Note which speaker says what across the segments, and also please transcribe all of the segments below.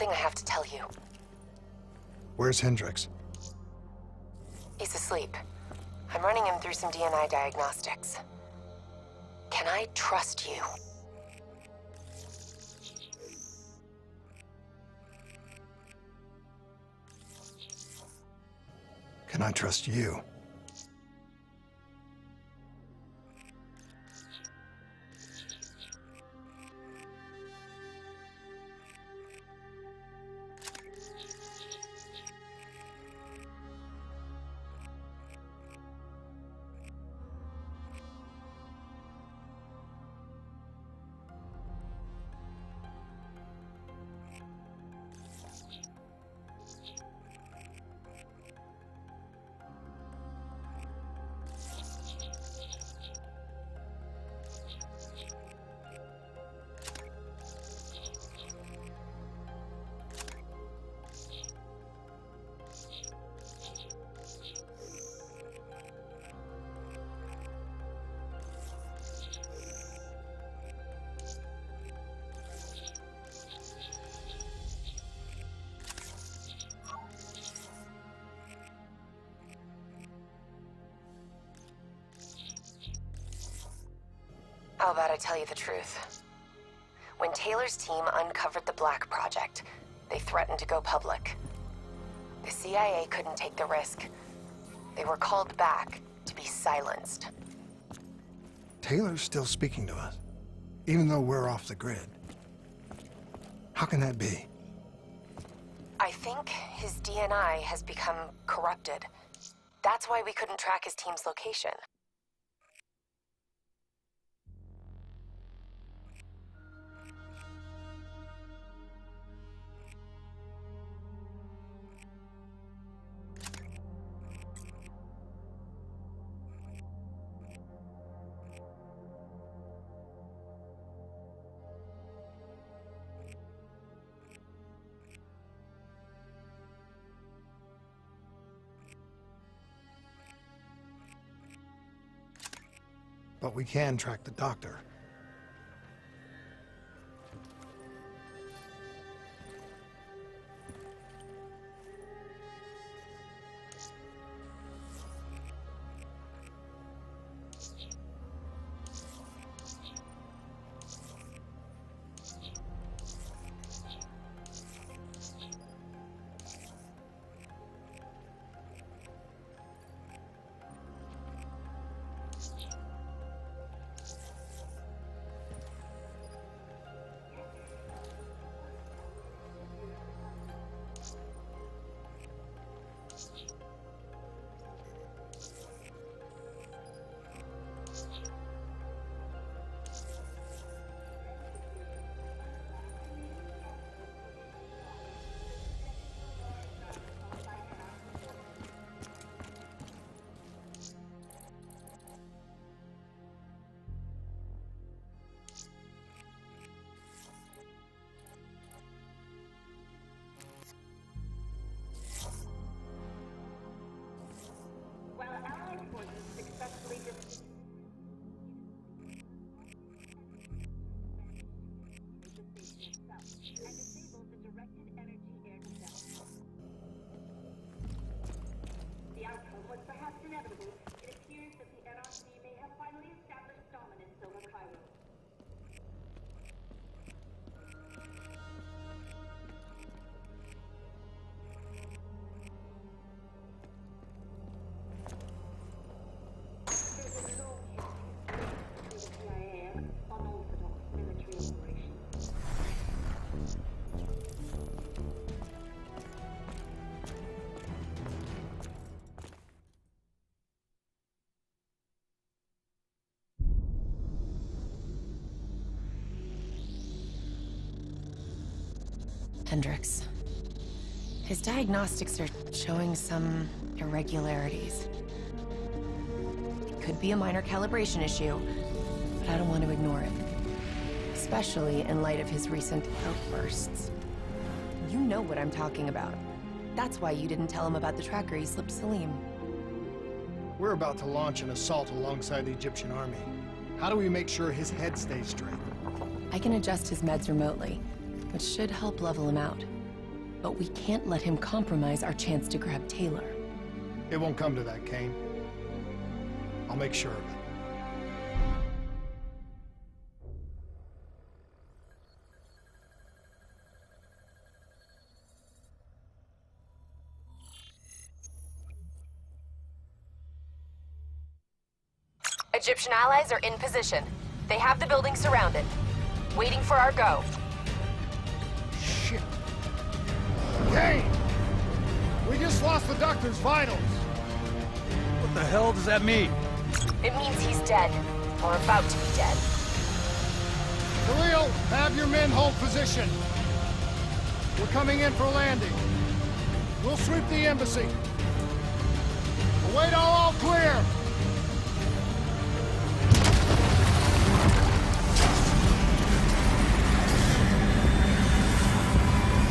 Speaker 1: something I have to tell you.
Speaker 2: Where's Hendricks?
Speaker 1: He's asleep. I'm running him through some DNI diagnostics. Can I trust you?
Speaker 2: Can I trust you?
Speaker 1: How about I tell you the truth? When Taylor's team uncovered the Black Project, they threatened to go public. The CIA couldn't take the risk. They were called back to be silenced.
Speaker 2: Taylor's still speaking to us, even though we're off the grid. How can that be?
Speaker 1: I think his DNI has become corrupted. That's why we couldn't track his team's location.
Speaker 2: But we can track the doctor.
Speaker 1: Hendricks. His diagnostics are showing some irregularities. It could be a minor calibration issue, but I don't want to ignore it. Especially in light of his recent outbursts. You know what I'm talking about. That's why you didn't tell him about the tracker he slipped Salim.
Speaker 2: We're about to launch an assault alongside the Egyptian army. How do we make sure his head stays straight?
Speaker 1: I can adjust his meds remotely, which should help level him out. but we can't let him compromise our chance to grab Taylor.
Speaker 2: It won't come to that, Kane. I'll make sure of it.
Speaker 1: Egyptian allies are in position. They have the building surrounded, waiting for our go.
Speaker 2: Shit. Kane! We just lost the doctor's vitals.
Speaker 3: What the hell does that mean?
Speaker 1: It means he's dead, or about to be dead.
Speaker 2: Khalil, have your men hold position. We're coming in for landing. We'll sweep the embassy. Await all clear.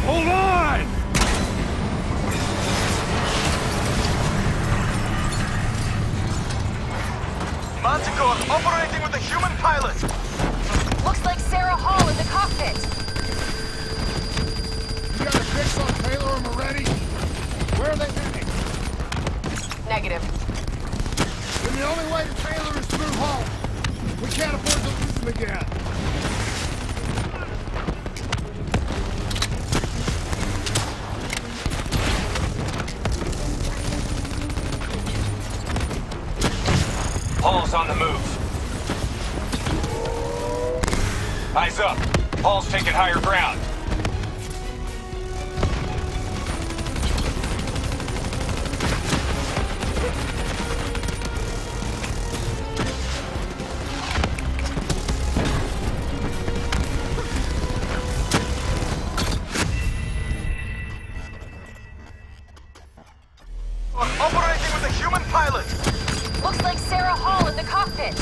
Speaker 3: Hold on!
Speaker 4: Manticore operating with a human pilot.
Speaker 1: Looks like Sarah Hall in the cockpit.
Speaker 2: You got a fix on Taylor and Moretti? Where are they heading?
Speaker 1: Negative.
Speaker 2: Then the only way to Taylor is through Hall. We can't afford to lose them again.
Speaker 4: Hall's on the move. Eyes up. Hall's taking higher ground. Operating with a human pilot.
Speaker 1: Looks like Sarah Hall in the cockpit.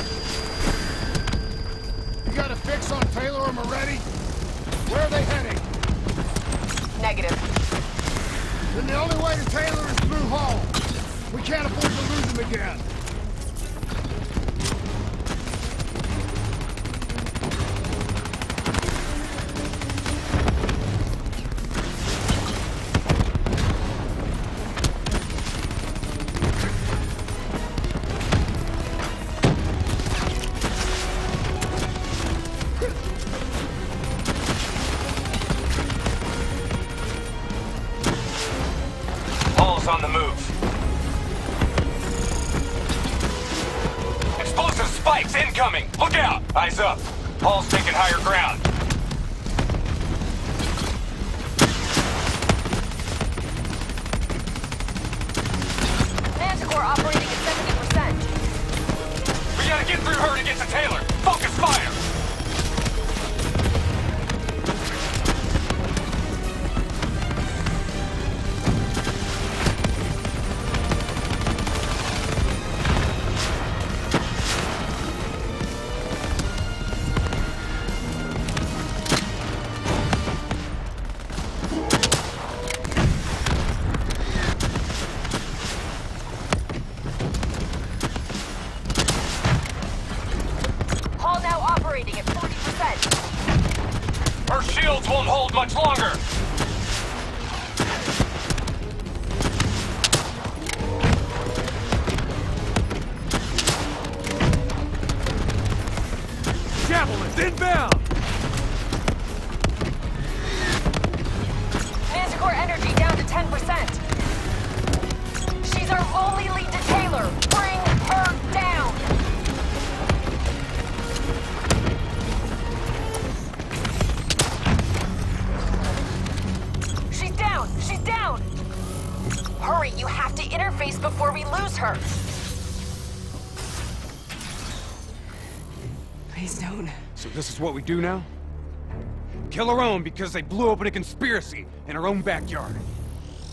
Speaker 2: You got a fix on Taylor and Moretti? Where are they heading?
Speaker 1: Negative.
Speaker 2: Then the only way to Taylor is through Hall. We can't afford to lose them again.
Speaker 4: Hall's on the move. Explosive spikes incoming! Look out! Eyes up. Hall's taking higher ground.
Speaker 1: Manticore operating at 70%.
Speaker 4: We gotta get through her to get to Taylor. Focus fire!
Speaker 1: Hall now operating at 40%.
Speaker 4: Her shields won't hold much longer.
Speaker 3: Javelins inbound!
Speaker 1: Manticore energy down to 10%. She's our only lead to Taylor. Bring her down. She's down. She's down. Hurry, you have to interface before we lose her.
Speaker 5: Please don't.
Speaker 3: So this is what we do now? Kill our own because they blew open a conspiracy in our own backyard.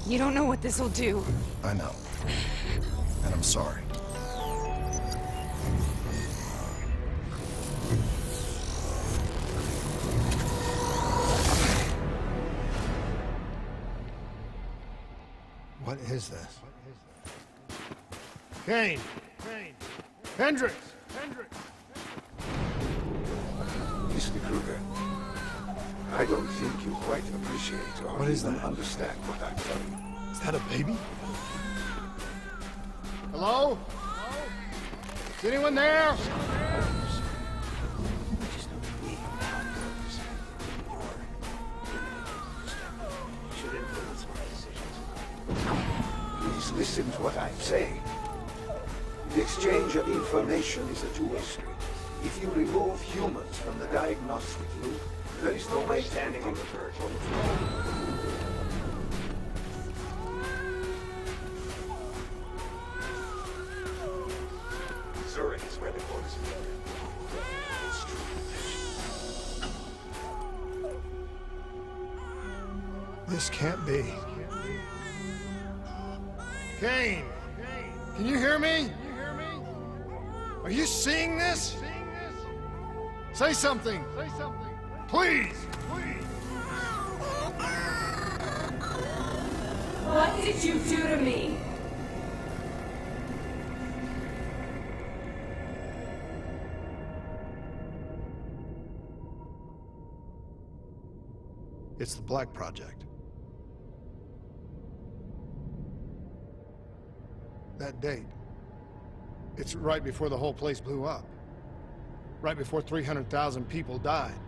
Speaker 5: You don't know what this will do.
Speaker 2: I know. And I'm sorry. What is this? Kane! Hendricks!
Speaker 6: Mr. Kruger, I don't think you quite appreciate or
Speaker 2: What is
Speaker 6: even
Speaker 2: that?
Speaker 6: understand what I'm telling you.
Speaker 2: Is that a baby? Hello? Is anyone there?
Speaker 6: Please listen to what I'm saying. The exchange of information is a two-way street. If you remove humans from the diagnostic loop, there is no way standing on the verge of Zurich is where the borders meet. It's true.
Speaker 2: This can't be. Kane! Can you hear me? Are you seeing this? Say something! Please!
Speaker 7: What did you do to me?
Speaker 2: It's the Black Project. That date. It's right before the whole place blew up. Right before 300,000 people died.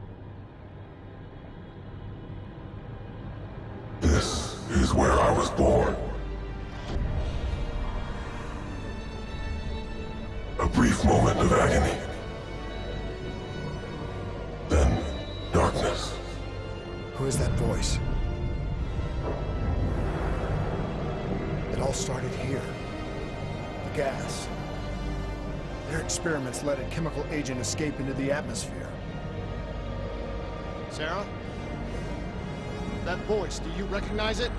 Speaker 6: This is where I was born. A brief moment of agony. Then, darkness.
Speaker 2: Who is that voice? It all started here. The gas. Their experiments let a chemical agent escape into the atmosphere. Sarah? That voice, do you recognize it?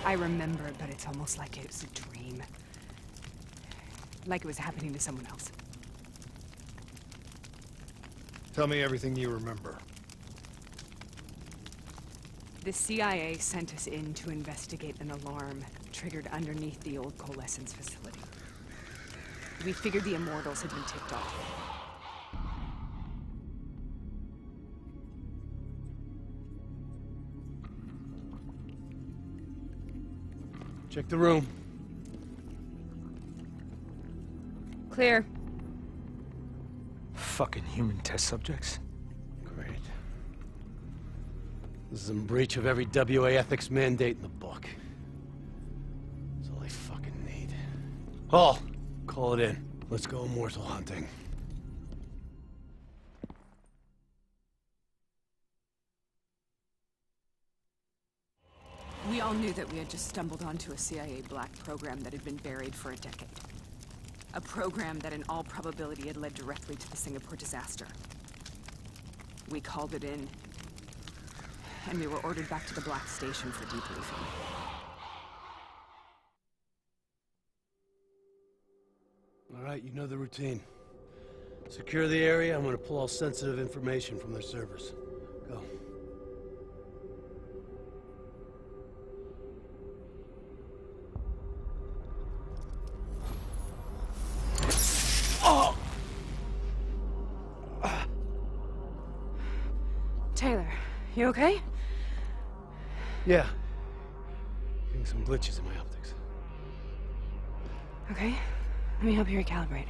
Speaker 5: I remember, but it's almost like it was a dream. Like it was happening to someone else.
Speaker 2: Tell me everything you remember.
Speaker 5: The CIA sent us in to investigate an alarm triggered underneath the old coalescence facility. We figured the Immortals had been tipped off.
Speaker 3: Check the room.
Speaker 5: Clear.
Speaker 8: Fucking human test subjects.
Speaker 3: Great. This is in breach of every WA ethics mandate in the book. That's all I fucking need. Hall, call it in. Let's go immortal hunting.
Speaker 5: We all knew that we had just stumbled onto a CIA black program that had been buried for a decade. A program that in all probability had led directly to the Singapore disaster. We called it in, and we were ordered back to the Black Station for debriefing.
Speaker 3: All right, you know the routine. Secure the area. I'm gonna pull all sensitive information from their servers. Go.
Speaker 5: Taylor, you okay?
Speaker 3: Yeah. Getting some glitches in my optics.
Speaker 5: Okay, let me help you recalibrate.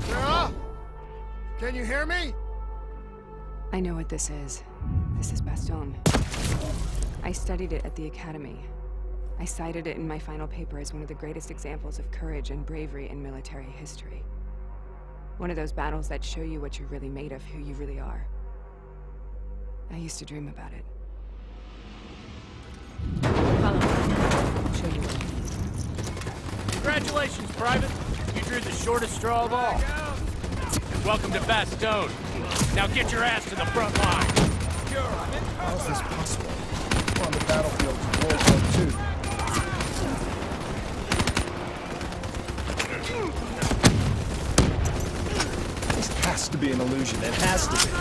Speaker 2: Sarah? Can you hear me?
Speaker 5: I know what this is. This is Bastogne. I studied it at the Academy. I cited it in my final paper as one of the greatest examples of courage and bravery in military history. One of those battles that show you what you're really made of, who you really are. I used to dream about it. Follow me. I'll show you what.
Speaker 9: Congratulations, Private. You drew the shortest straw of all. Welcome to Bastogne. Now get your ass to the front line.
Speaker 2: How is this possible? We're on the battlefield of World War II. This has to be an illusion. It has to be.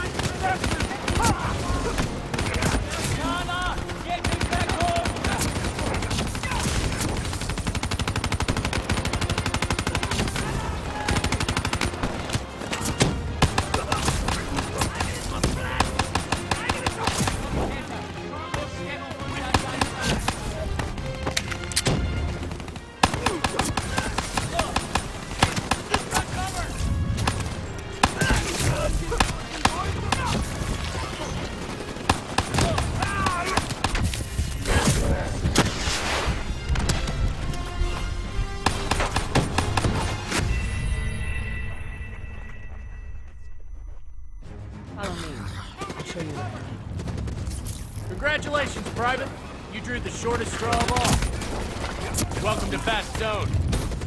Speaker 9: Congratulations, Private. You drew the shortest straw of all. Welcome to Bastogne.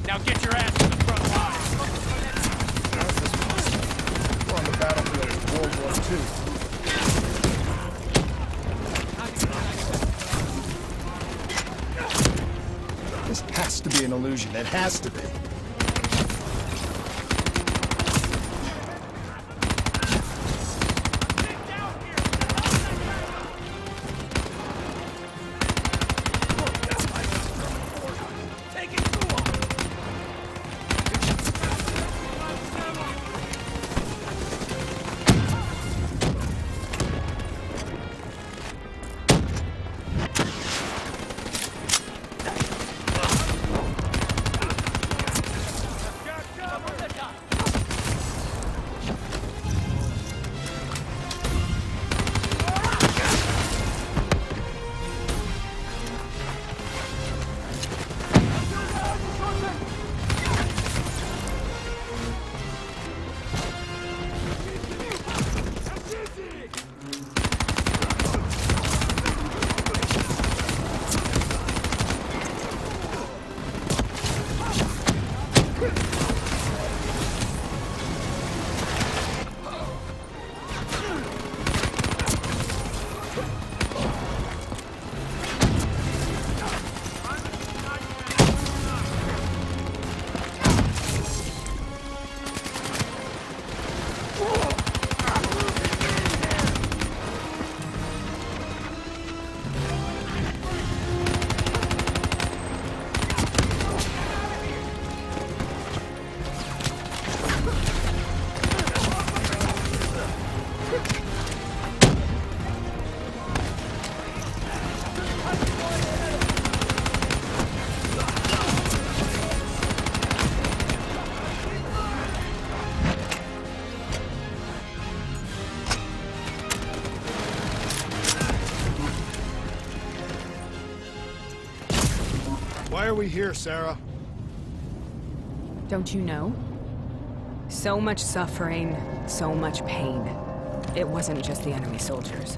Speaker 9: Now get your ass to the front line.
Speaker 2: How's this possible? We're on the battlefield of World War II. This has to be an illusion. It has to be. Why are we here, Sarah?
Speaker 5: Don't you know? So much suffering, so much pain. It wasn't just the enemy soldiers.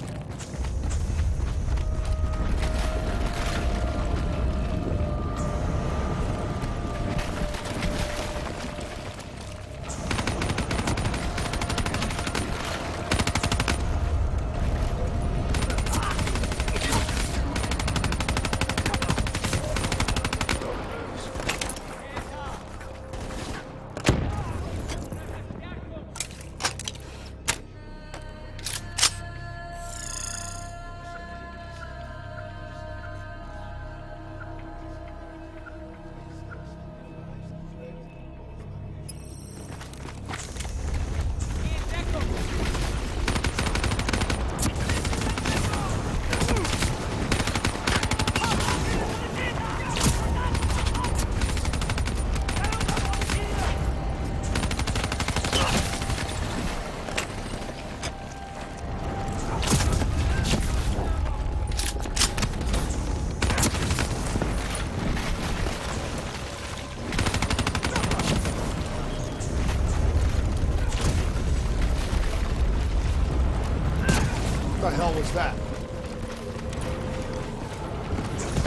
Speaker 2: What the hell was that?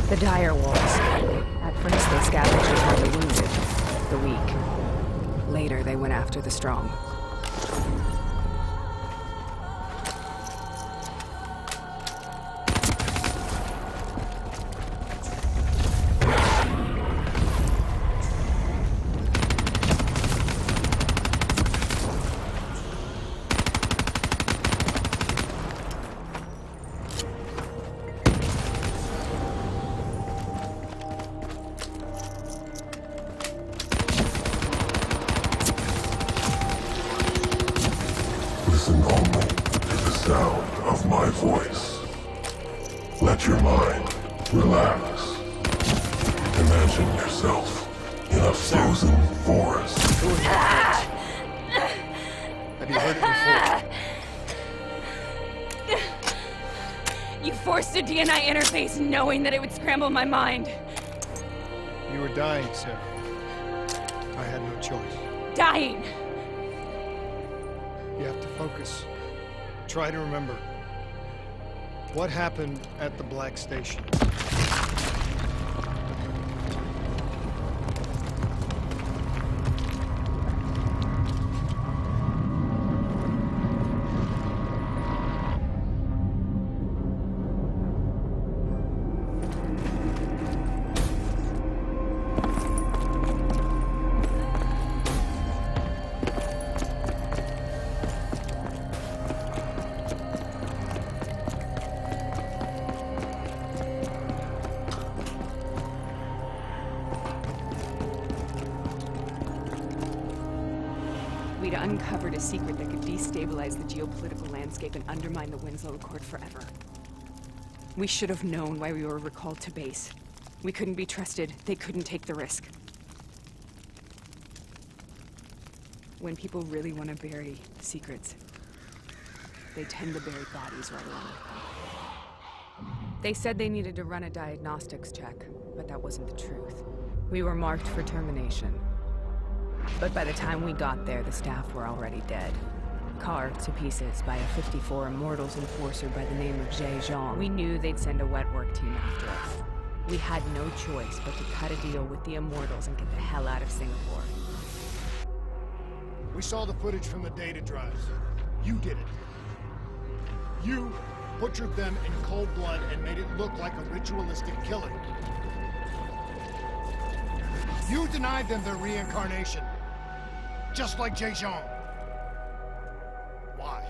Speaker 5: The dire wolves. At first they scavenged upon the wounded, the weak. Later they went after the strong.
Speaker 10: voice. Let your mind relax. Imagine yourself in a frozen forest.
Speaker 2: Have you heard it before?
Speaker 7: You forced a DNI interface knowing that it would scramble my mind.
Speaker 2: You were dying, Sarah. I had no choice.
Speaker 7: Dying.
Speaker 2: You have to focus. Try to remember. What happened at the Black Station?
Speaker 5: We'd uncovered a secret that could destabilize the geopolitical landscape and undermine the Winslow Accord forever. We should have known why we were recalled to base. We couldn't be trusted. They couldn't take the risk. When people really want to bury secrets, they tend to bury bodies right away. They said they needed to run a diagnostics check, but that wasn't the truth. We were marked for termination. But by the time we got there, the staff were already dead. Carved to pieces by a 54 Immortals enforcer by the name of Jay Zhang. We knew they'd send a wet work team after us. We had no choice but to cut a deal with the Immortals and get the hell out of Singapore.
Speaker 2: We saw the footage from the data drives. You did it. You butchered them in cold blood and made it look like a ritualistic killing. You denied them their reincarnation. Just like Jay Zhang. Why?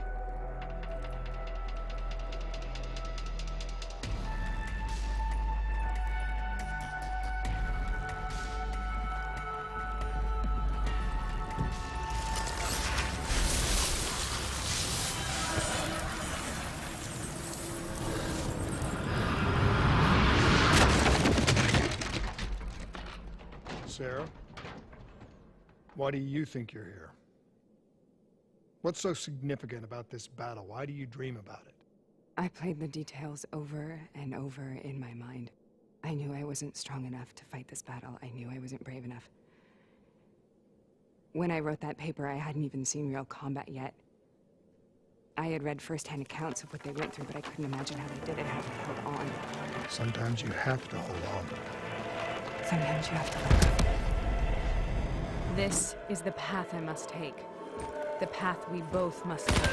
Speaker 2: Sarah? Why do you think you're here? What's so significant about this battle? Why do you dream about it?
Speaker 5: I played the details over and over in my mind. I knew I wasn't strong enough to fight this battle. I knew I wasn't brave enough. When I wrote that paper, I hadn't even seen real combat yet. I had read first-hand accounts of what they went through, but I couldn't imagine how they did it, how they held on.
Speaker 2: Sometimes you have to hold on.
Speaker 5: Sometimes you have to let go. This is the path I must take. The path we both must take.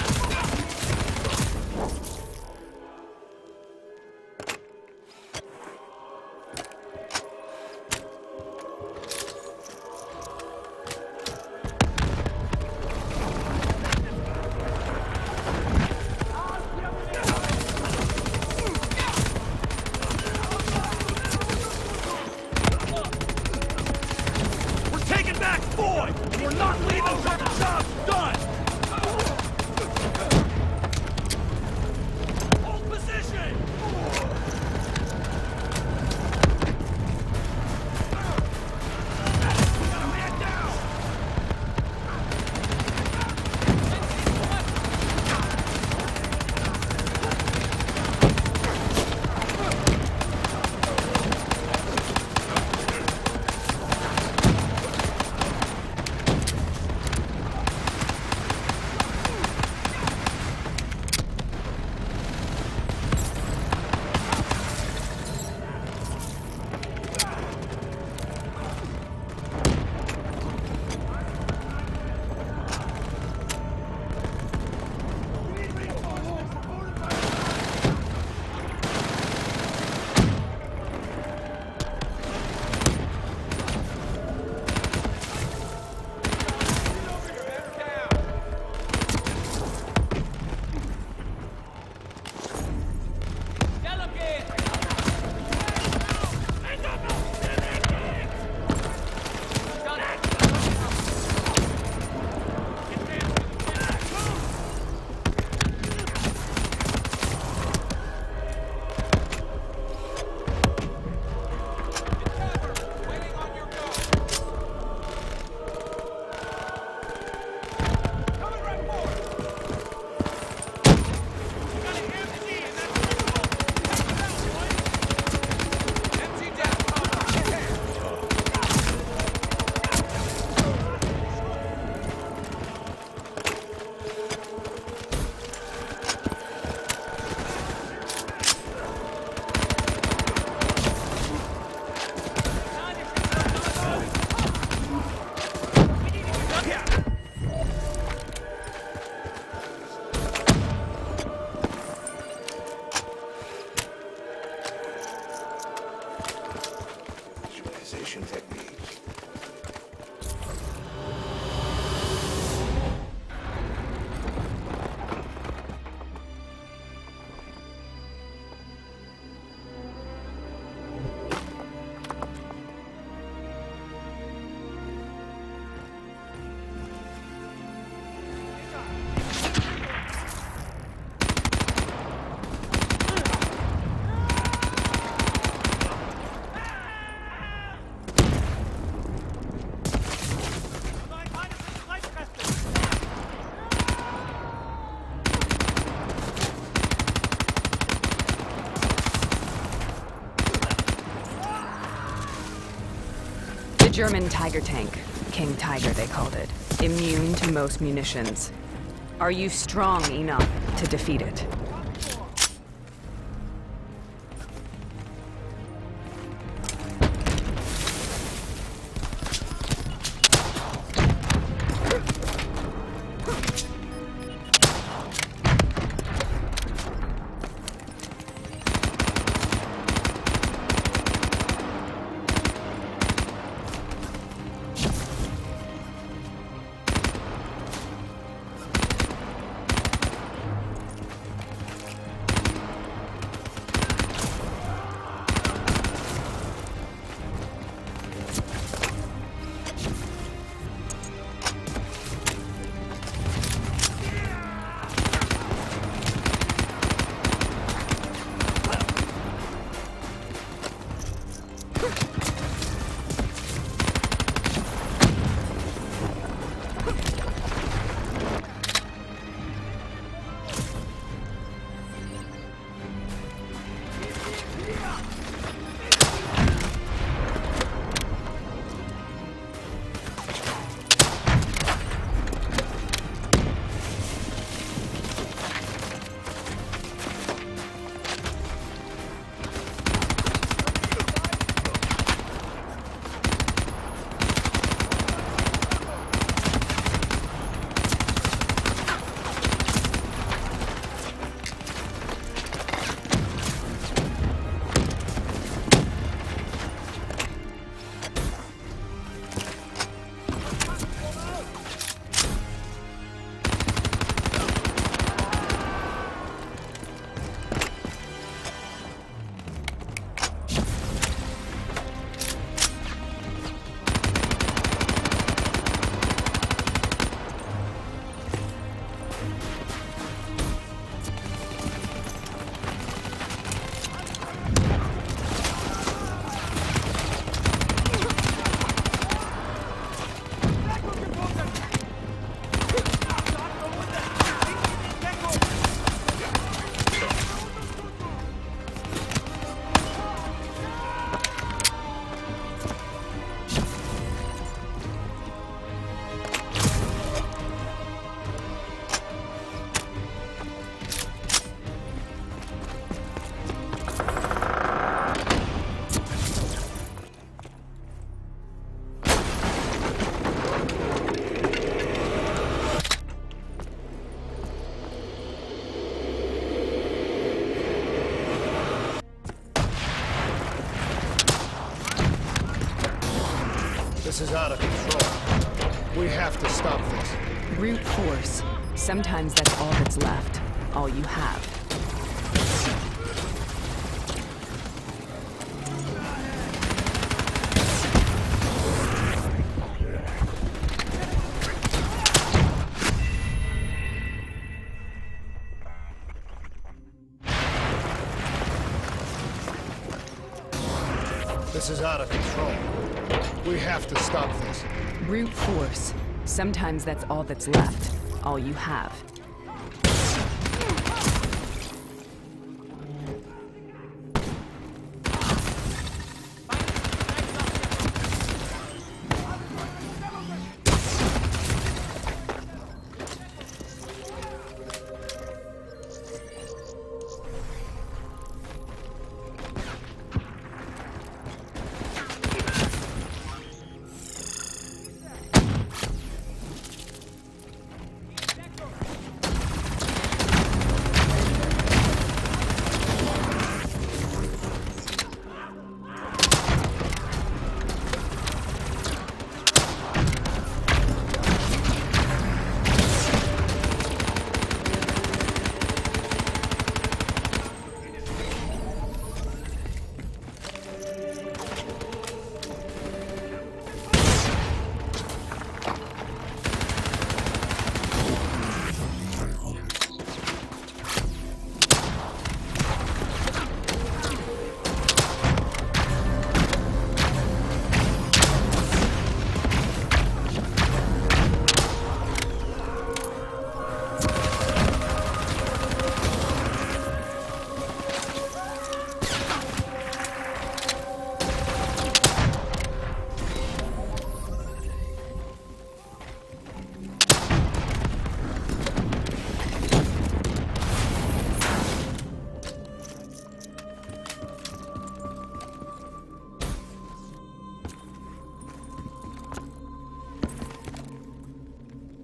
Speaker 5: The German Tiger tank. King Tiger, they called it. Immune to most munitions. Are you strong enough to defeat it?
Speaker 2: This is out of control. We have to stop this.
Speaker 5: Brute force. Sometimes that's all that's left. All you have.
Speaker 2: This is out of control. We have to stop this.
Speaker 5: Brute force. Sometimes that's all that's left. All you have.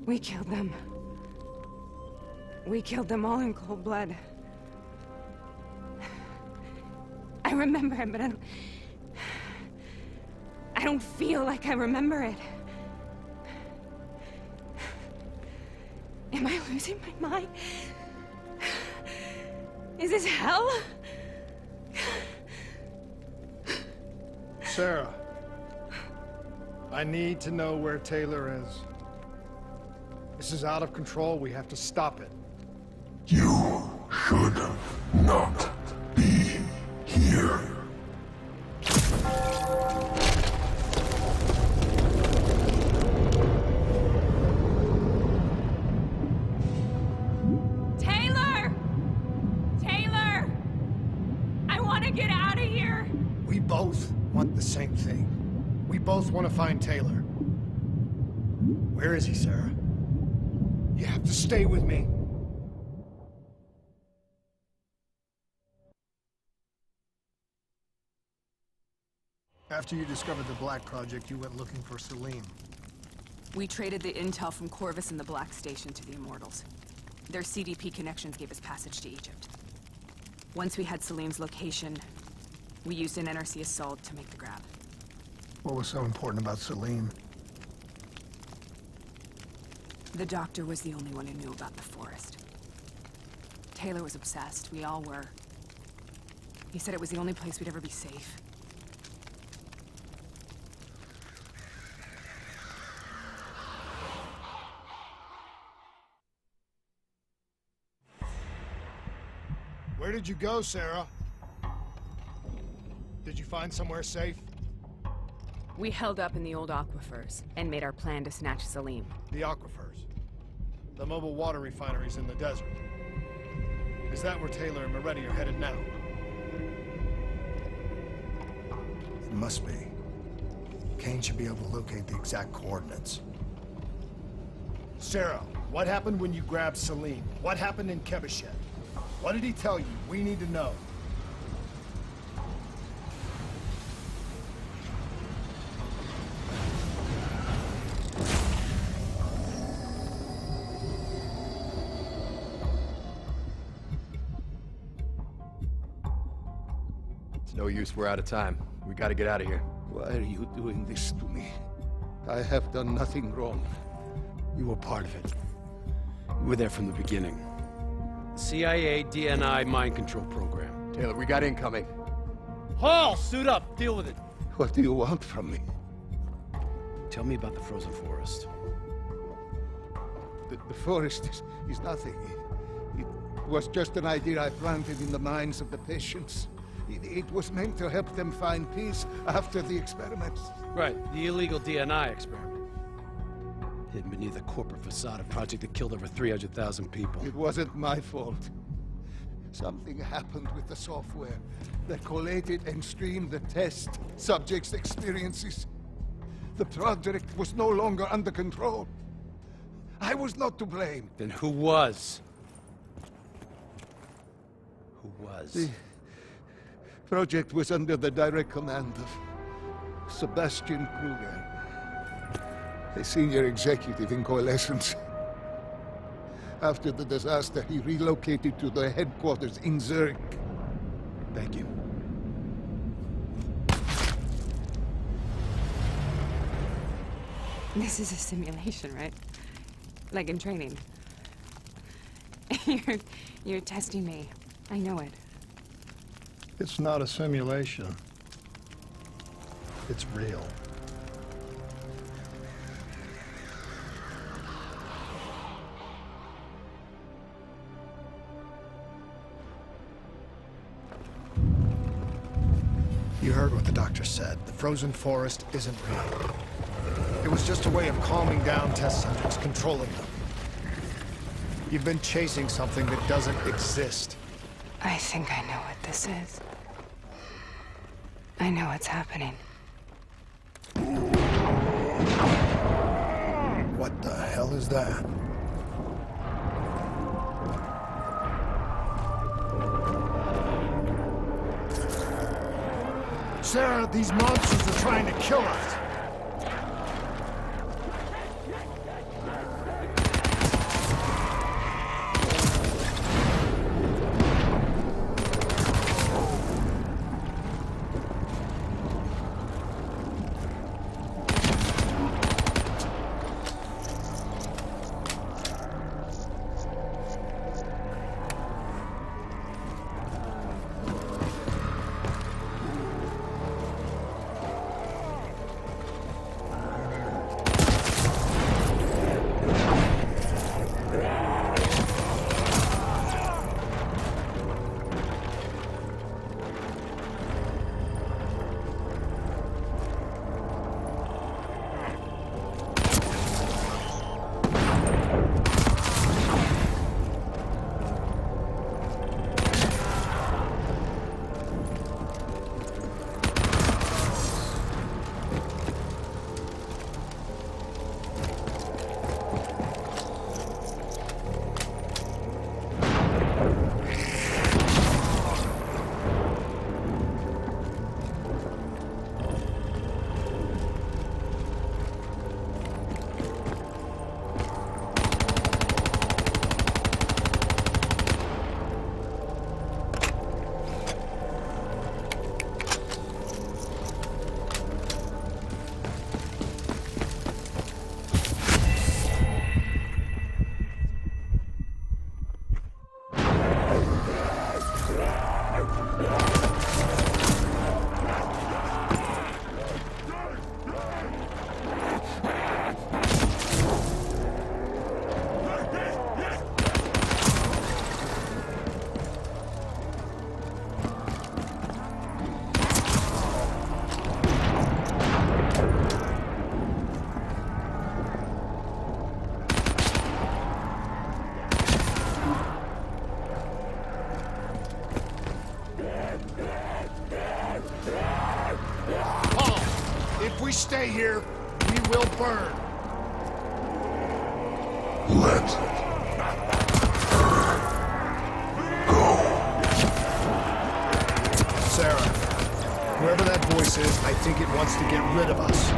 Speaker 5: We killed them. We killed them all in cold blood. I remember it, but I don't feel like I remember it. Am I losing my mind? Is this hell?
Speaker 2: Sarah, I need to know where Taylor is. This is out of control. We have to stop it.
Speaker 10: You should not be here.
Speaker 7: Taylor! Taylor! I want to get out of here!
Speaker 2: We both want the same thing. We both want to find Taylor. Where is he, Sarah? You have to stay with me. After you discovered the Black Project, you went looking for Salim.
Speaker 5: We traded the intel from Corvus and the Black Station to the Immortals. Their CDP connections gave us passage to Egypt. Once we had Salim's location, we used an NRC assault to make the grab.
Speaker 2: What was so important about Salim?
Speaker 5: The doctor was the only one who knew about the forest. Taylor was obsessed. We all were. He said it was the only place we'd ever be safe.
Speaker 2: Where did you go, Sarah? Did you find somewhere safe?
Speaker 5: We held up in the old aquifers and made our plan to snatch Salim.
Speaker 2: The aquifers. The mobile water refineries in the desert. Is that where Taylor and Moretti are headed now? It must be. Kane should be able to locate the exact coordinates. Sarah, what happened when you grabbed Salim? What happened in Kebashet? What did he tell you? We need to know.
Speaker 3: It's no use, we're out of time. We gotta get out of here.
Speaker 6: Why are you doing this to me? I have done nothing wrong.
Speaker 3: You were part of it. You were there from the beginning. CIA DNI mind control program. Taylor, we got incoming. Hall, suit up, deal with it.
Speaker 6: What do you want from me?
Speaker 3: Tell me about the frozen forest.
Speaker 6: The forest is nothing. It was just an idea I planted in the minds of the patients. It was meant to help them find peace after the experiments.
Speaker 3: Right, the illegal DNI experiment. Hidden beneath the corporate facade, a project that killed over 300,000 people.
Speaker 6: It wasn't my fault. Something happened with the software that collated and streamed the test subjects' experiences. The project was no longer under control. I was not to blame.
Speaker 3: Then who was? Who was?
Speaker 6: The project was under the direct command of Sebastian Kruger, a senior executive in Coalescence. After the disaster, he relocated to the headquarters in Zurich.
Speaker 3: Thank you.
Speaker 5: This is a simulation, right? Like in training. You're testing me. I know it.
Speaker 2: It's not a simulation. It's real. You heard what the doctor said. The frozen forest isn't real. It was just a way of calming down test subjects, controlling them. You've been chasing something that doesn't exist.
Speaker 5: I think I know what this is. I know what's happening.
Speaker 2: What the hell is that? Sarah, these monsters are trying to kill us. If we stay here, we will burn.
Speaker 10: Let her go.
Speaker 2: Sarah, whoever that voice is, I think it wants to get rid of us.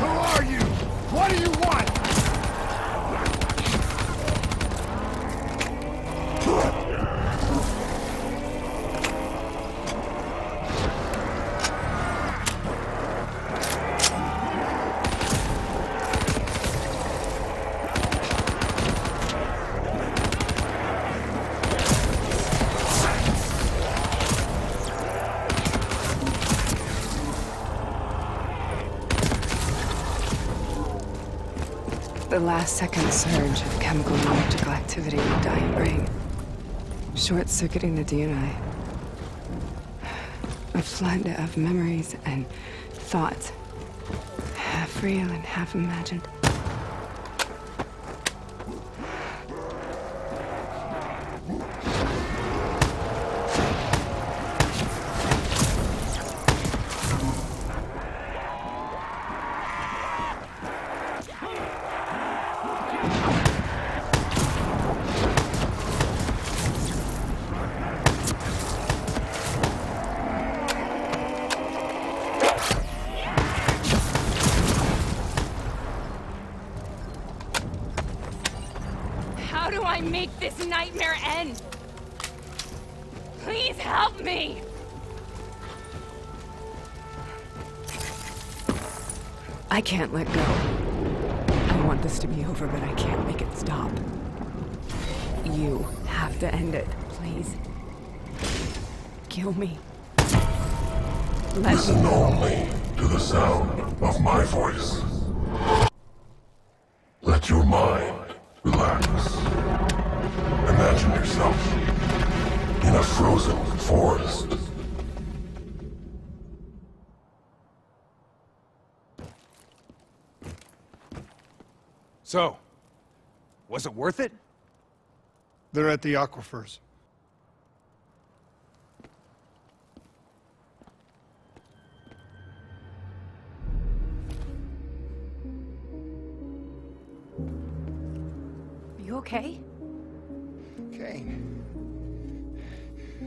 Speaker 2: Who are you? What do you want?
Speaker 5: The last second surge of chemical and electrical activity in the dying brain. Short-circuiting the DNA. A flood of memories and thoughts. Half real and half imagined.
Speaker 7: How do I make this nightmare end? Please help me!
Speaker 5: I can't let go. I want this to be over, but I can't make it stop. You have to end it, please. Kill me. Let
Speaker 10: Listen only to the sound of my voice. Let your mind relax. Imagine yourself in a frozen forest.
Speaker 3: So, was it worth it?
Speaker 2: They're at the aquifers.
Speaker 1: You okay?
Speaker 2: Kane.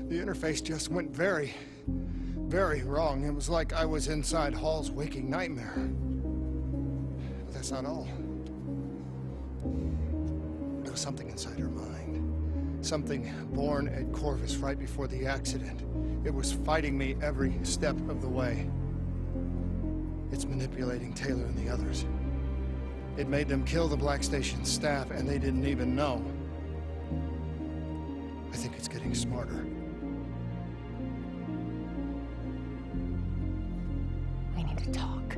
Speaker 2: The interface just went very, very wrong. It was like I was inside Hall's waking nightmare. But that's not all. There was something inside her mind. Something born at Corvus right before the accident. It was fighting me every step of the way. It's manipulating Taylor and the others. It made them kill the Black Station staff, and they didn't even know. I think it's getting smarter.
Speaker 1: We need to talk.